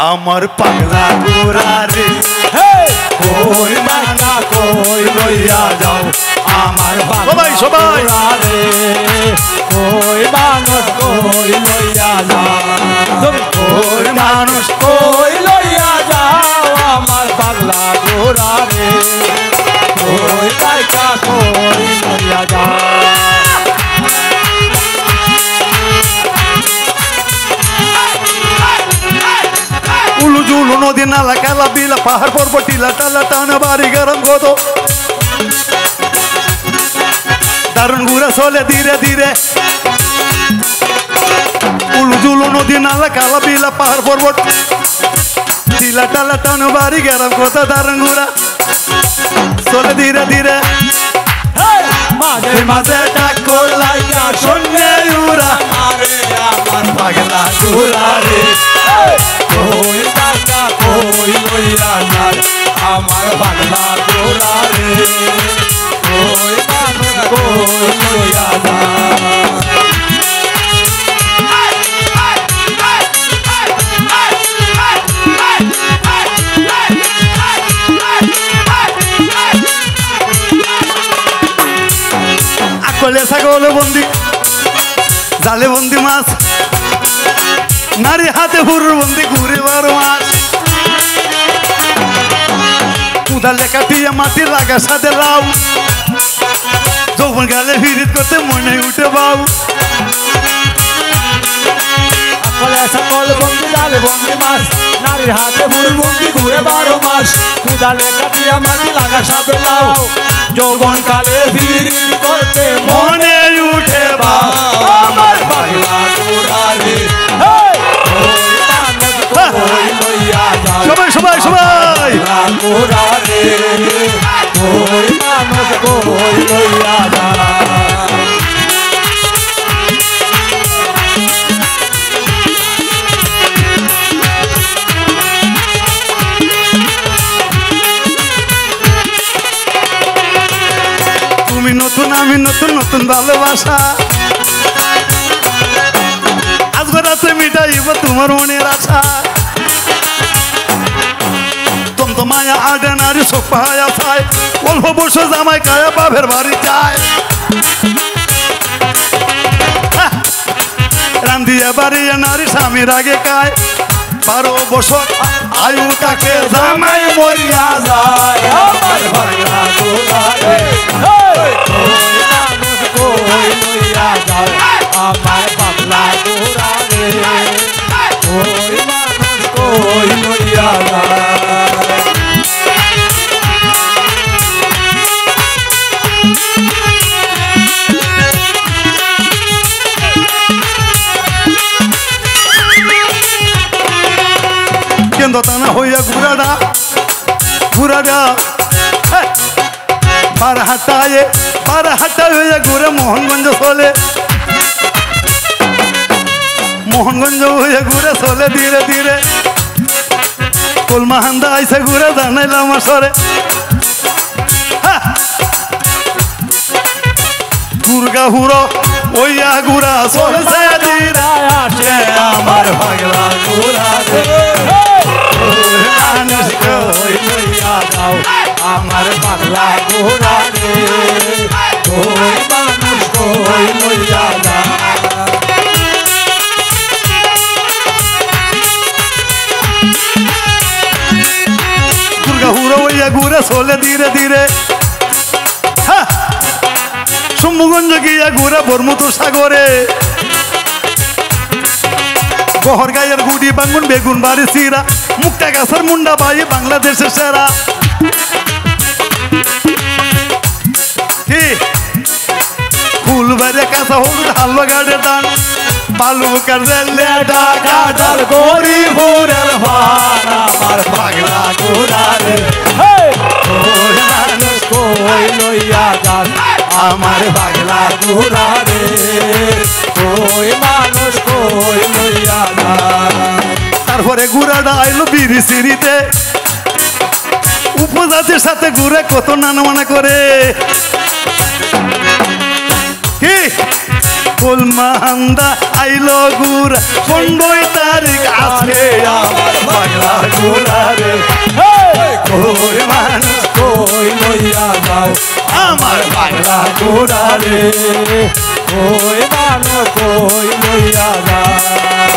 আমার পাগলা ঘোড়া রে কই মানা কই লইয়া যাও আমার সবাই সবাই রে কই মানুষ কই লইয়া যাও কই মানুষ কই লইয়া যাও আমার পাগলা ঘোড়া রে কই কাইকা কই লইয়া যাও উলু জুলু নদী নালা কালা বিলা পাহাড় পর্বত টিলা টালা টানা বাড়ি গরম গদ দারুণ ঘুরে চলে ধীরে ধীরে উলু জুলু নদী নালা কালা বিলা পাহাড় পর্বত টিলা টালা টানা বাড়ি গরম গদ দারুণ ঘুরা চলে ধীরে ধীরে মাঝে মাঝে ডাকো লাইয়া শূন্য উড়া আরে আমার পাগলা ঘোড়া রে কই টাকা কই লইয়া যায় আমার পাগলা ঘোড়া রে কই মানুষ কই লইয়া যায় আকলে ছাগলে বন্দি জালে বন্দি মাছ নারী হাতে হুরুর বন্দি ঘুরে 12 মাস কুদালে কাটিয়ে মাটি লাগা সাথে লাউ যৌবন গালে ভিড়িত করতে মনে উঠে বাউ আকলে ছাগলে বন্দি জালে বন্দি মাছ নারীর হাতে হুরুর বন্দি ঘুরে 12 মাস কুদালে কাটিয়ে মাটি লাগা সাথে লাউ যৌবন কালে ভিড়িত করতে মনে উঠে বাউ আমার পাগলা ঘোড়া রে সবাই সবাই সবাই ঘোড়া রে কই মানুষ কই লইয়া যায় তুমি নতুন আমি নতুন নতুন ভালোবাসা আজকে রাতে মিটাইব তোমার মনের আশা তো মায়া আডে নারী চোখ পাহায়া চায় অল্প বসে জামাই কায়া বাপের বাড়ি যায় রান্ধিয়া বাড়িয়া নারী স্বামীর আগে কায় 12 বছর আয়ু তাকে জামাই মরিয়া যায় আমার পাগলা ঘোড়া রে কই মানুষ কই লইয়া যায় আমার পাগলা ঘোড়া রে কই মানুষ কই লইয়া যায় দতানা হইয়া ঘুরাডা পারহাটা হইয়া ঘুরে মোহনগঞ্জ চলে মোহনগঞ্জ হইয়া ঘুরে চলে ধীরে ধীরে কলমাহান্দা আইসে ঘুরে জানাইলাম আসরে দুর্গা হুড়ো ওইয়া ঘুরা চলছে ধীরে আসে আমার পাগলা ঘোড়া রে মানুষ কই লইয়া যাও আমার পাগলা ঘোড়া রে কই মানুষ কই লইয়া যাও দুর্গা হুড়ো ওইয়া ঘুরে চলে ধীরে ধীরে শম্ভুগঞ্জ গিয়া ঘুরে বর্মুতো সাগরে গহর গায়ের গুড়ি বাঙ্গুন বেগুন বাড়ি সিরা মুক্তা গাছের মুন্ডা বাই বাংলাদেশের সেরা কি ফুলবাড়ি কাঁচা হলুদ হালুয়া গাড়ে দান বালুকার লেডা কাটাল গরিবুরের ভান আমার পাগলা ঘোড়া রে কই মানুষ কই লইয়া যান আমার পাগলা ঘোড়া রে কই মানুষ কই লইয়া যান তারপরে ঘোড়াটা আইলো বিড়ি সিঁড়িতে উপজাতির সাথে ঘুরে কত নানা করে কি কলমাহান্দা আইলো ঘুরা 15 তারিখ আছে আমার পাগলা ঘোড়া রে কই মানুষ কই লইয়া যায়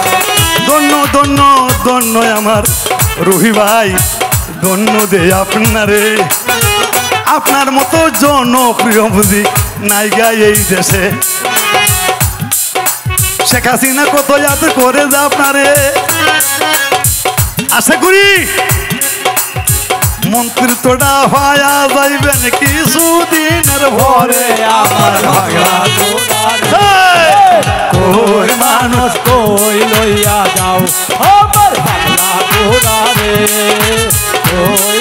ধন্য ধন্য ধন্য আমার রুহি ভাই ধন্য দে আপনারে আপনার মতো জনপ্রিয় বুঝি নায়িকা এই দেশে শেখ হাসিনা কত ইয়াদ করে যা আপনারে আশা করি মন্ত্রিত্বটা পায়া যাইবেন কিছুদিনের ভরে আমার পাগলা ঘোড়া রে কই মানুষ কই লইয়া যাও আমার পাগলা ঘোড়া রে কই